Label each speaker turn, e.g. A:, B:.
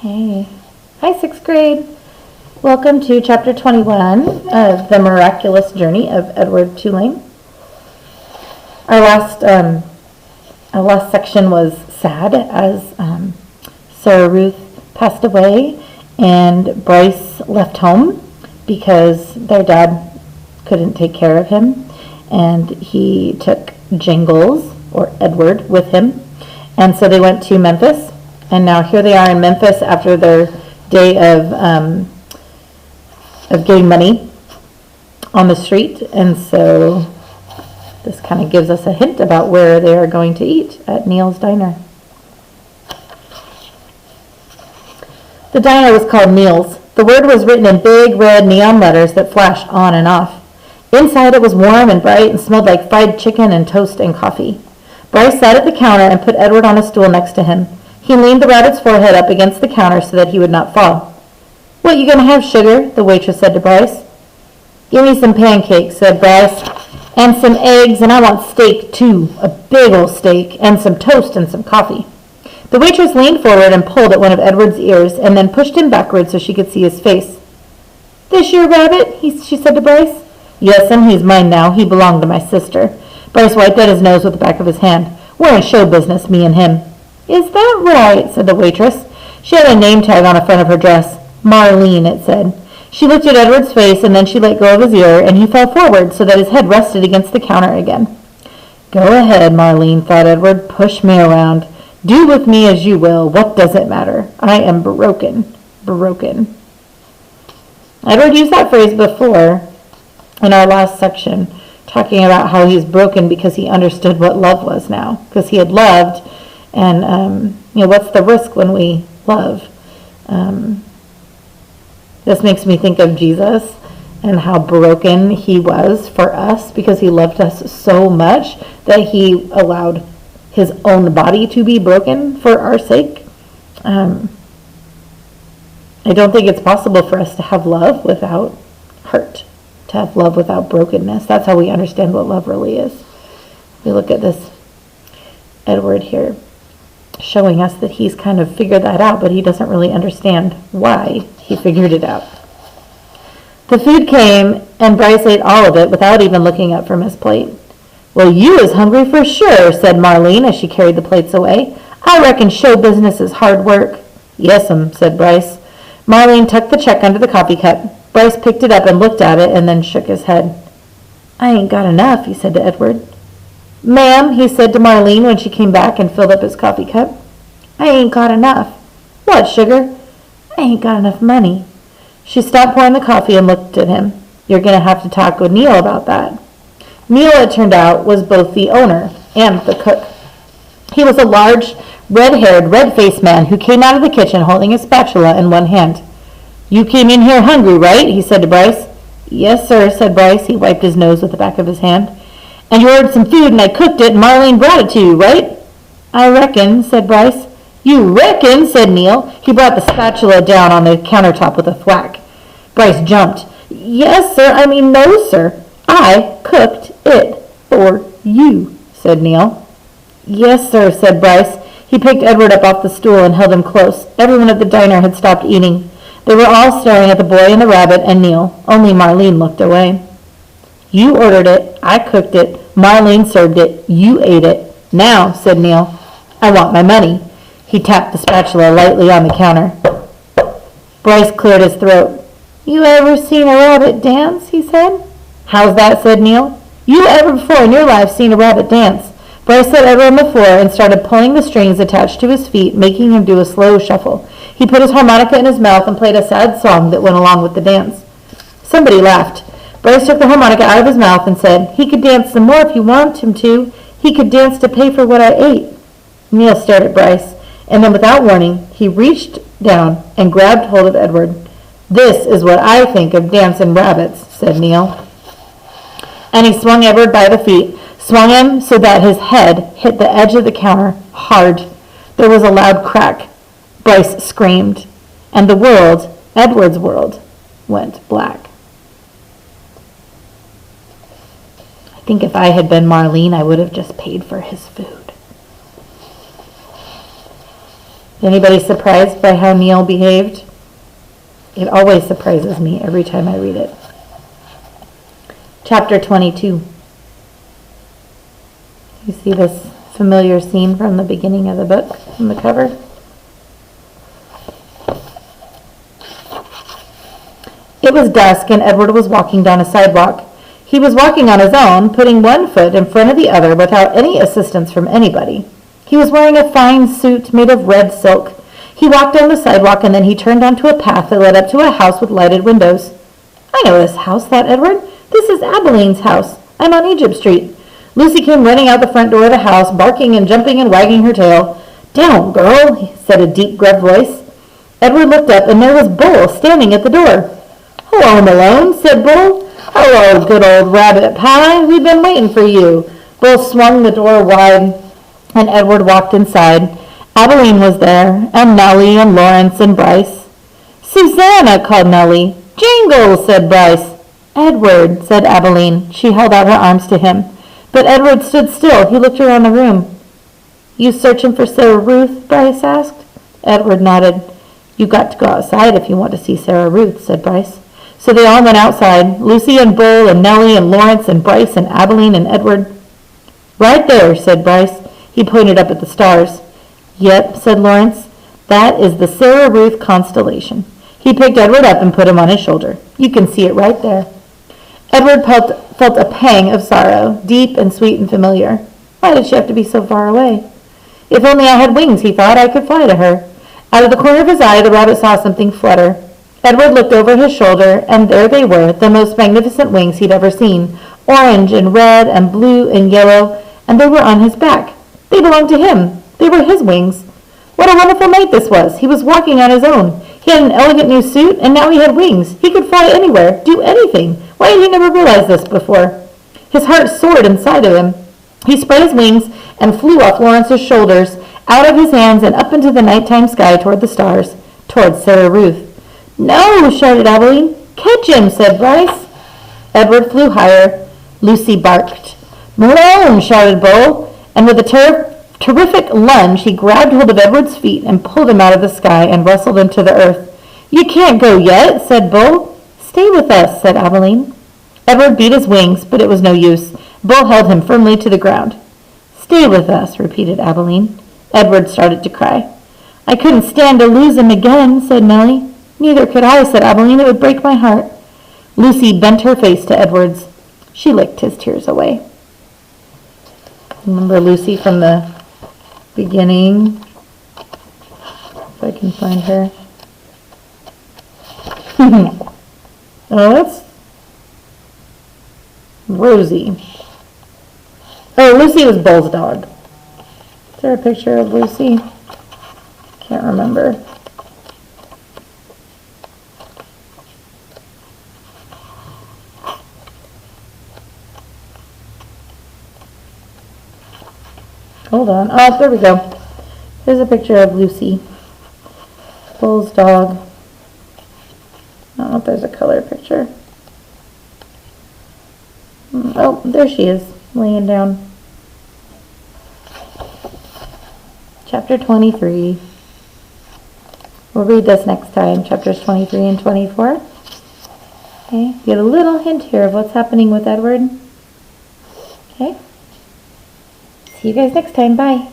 A: Hey. Hi, 6th grade. Welcome to chapter 21 of The Miraculous Journey of Edward Tulane. Our last section was sad as Sarah Ruth passed away and Bryce left home because their dad couldn't take care of him, and he took Jingles, or Edward, with him, and so they went to Memphis, and now here they are in Memphis after their day of getting money on the street. And so this kind of gives us a hint about where they are going to eat at Neil's Diner. The diner was called Neil's. The word was written in big red neon letters that flashed on and off. Inside it was warm and bright and smelled like fried chicken and toast and coffee. Bryce sat at the counter and put Edward on a stool next to him. He leaned the rabbit's forehead up against the counter so that he would not fall. "What you gonna have, sugar?" the waitress said to Bryce. "Give me some pancakes," said Bryce, "and some eggs, and I want steak too, a big old steak, and some toast and some coffee." The waitress leaned forward and pulled at one of Edward's ears and then pushed him backward so she could see his face. "This your rabbit?" she said to Bryce. "Yes'm, he's mine now. He belonged to my sister." Bryce wiped at his nose with the back of his hand. "We're in show business, me and him." "Is that right?" said the waitress. She had a name tag on the front of her dress. Marlene, it said. She looked at Edward's face, and then she let go of his ear, and he fell forward so that his head rested against the counter again. "Go ahead, Marlene," thought Edward. "Push me around. Do with me as you will. What does it matter? I am broken. Broken." Edward used that phrase before in our last section, talking about how he's broken because he understood what love was now, because he had loved, and what's the risk when we love? This makes me think of Jesus and how broken he was for us because he loved us so much that he allowed his own body to be broken for our sake. I don't think it's possible for us to have love without hurt, to have love without brokenness. That's how we understand what love really is. We look at this Edward here, showing us that he's kind of figured that out, but he doesn't really understand why he figured it out. The food came, and Bryce ate all of it without even looking up from his plate. "Well, you is hungry for sure," said Marlene as she carried the plates away. "I reckon show business is hard work." "Yes'm," said Bryce. Marlene tucked the check under the coffee cup. Bryce picked it up and looked at it and then shook his head. "I ain't got enough," he said to Edward. "Ma'am," he said to Marlene when she came back and filled up his coffee cup. "I ain't got enough." "What, sugar?" "I ain't got enough money." She stopped pouring the coffee and looked at him. "You're going to have to talk with Neil about that." Neil, it turned out, was both the owner and the cook. He was a large, red-haired, red-faced man who came out of the kitchen holding a spatula in one hand. "You came in here hungry, right?" he said to Bryce. "Yes, sir," said Bryce. He wiped his nose with the back of his hand. "And you ordered some food and I cooked it and Marlene brought it to you, right?" "I reckon," said Bryce. "You reckon," said Neil. He brought the spatula down on the countertop with a thwack. Bryce jumped. "Yes, sir. No, sir. I cooked it for you," said Neil. "Yes, sir," said Bryce. He picked Edward up off the stool and held him close. Everyone at the diner had stopped eating. They were all staring at the boy and the rabbit and Neil. Only Marlene looked away. "You ordered it. I cooked it. Marlene served it. You ate it. Now," said Neil, "I want my money." He tapped the spatula lightly on the counter. Bryce cleared his throat. "You ever seen a rabbit dance?" he said. "How's that?" said Neil. "You ever before in your life seen a rabbit dance?" Bryce set Edward on the floor and started pulling the strings attached to his feet, making him do a slow shuffle. He put his harmonica in his mouth and played a sad song that went along with the dance. Somebody laughed. Bryce took the harmonica out of his mouth and said, "He could dance some more if you want him to. He could dance to pay for what I ate." Neil stared at Bryce, and then without warning, he reached down and grabbed hold of Edward. "This is what I think of dancing rabbits," said Neil. And he swung Edward by the feet, swung him so that his head hit the edge of the counter hard. There was a loud crack. Bryce screamed, and the world, Edward's world, went black. I think if I had been Marlene, I would have just paid for his food. Anybody surprised by how Neil behaved? It always surprises me every time I read it. Chapter 22. You see this familiar scene from the beginning of the book, from the cover? It was dusk, and Edward was walking down a sidewalk. He was walking on his own, putting one foot in front of the other without any assistance from anybody. He was wearing a fine suit made of red silk. He walked down the sidewalk, and then he turned onto a path that led up to a house with lighted windows. "I know this house," thought Edward. "This is Abeline's house. I'm on Egypt Street." Lucy came running out the front door of the house, barking and jumping and wagging her tail. "Down, girl," said a deep, gruff voice. Edward looked up, and there was Bull standing at the door. "Hello, Malone," said Bull. "Hello, good old rabbit pie. We've been waiting for you." Bull swung the door wide, and Edward walked inside. Abeline was there, and Nellie and Lawrence and Bryce. "Susanna," called Nellie. "Jingles," said Bryce. "Edward," said Abeline. She held out her arms to him. But Edward stood still. He looked around the room. "You searching for Sarah Ruth?" Bryce asked. Edward nodded. "You got to go outside if you want to see Sarah Ruth," said Bryce. So they all went outside, Lucy and Bull and Nellie and Lawrence and Bryce and Abeline and Edward. "Right there," said Bryce. He pointed up at the stars. "Yep," said Lawrence. "That is the Sarah Ruth constellation." He picked Edward up and put him on his shoulder. "You can see it right there." Edward felt a pang of sorrow, deep and sweet and familiar. Why did she have to be so far away? If only I had wings, he thought, I could fly to her. Out of the corner of his eye, the rabbit saw something flutter. Edward looked over his shoulder, and there they were, the most magnificent wings he'd ever seen, orange and red and blue and yellow, and they were on his back. They belonged to him. They were his wings. What a wonderful night this was. He was walking on his own. He had an elegant new suit, and now he had wings. He could fly anywhere, do anything. Why had he never realized this before? His heart soared inside of him. He spread his wings and flew off Lawrence's shoulders, out of his hands and up into the nighttime sky toward the stars, toward Sarah Ruth. "No!" shouted Abeline. "Catch him!" said Bryce. Edward flew higher. Lucy barked. "Malone!" shouted Bull, and with a terrific lunge, he grabbed hold of Edward's feet and pulled him out of the sky and wrestled him to the earth. "You can't go yet," said Bull. "Stay with us," said Abeline. Edward beat his wings, but it was no use. Bull held him firmly to the ground. "Stay with us," repeated Abeline. Edward started to cry. "I couldn't stand to lose him again," said Nellie. "Neither could I," said Abeline. "It would break my heart." Lucy bent her face to Edward's. She licked his tears away. Remember Lucy from the beginning? If I can find her. Oh, that's Rosie. Oh, Lucy was Bull's dog. Is there a picture of Lucy? Can't remember. Hold on. Oh, there we go. Here's a picture of Lucy. Bull's dog. I don't know if there's a color picture. Oh, there she is, laying down. Chapter 23. We'll read this next time, chapters 23 and 24. Okay, get a little hint here of what's happening with Edward. Okay. See you guys next time. Bye.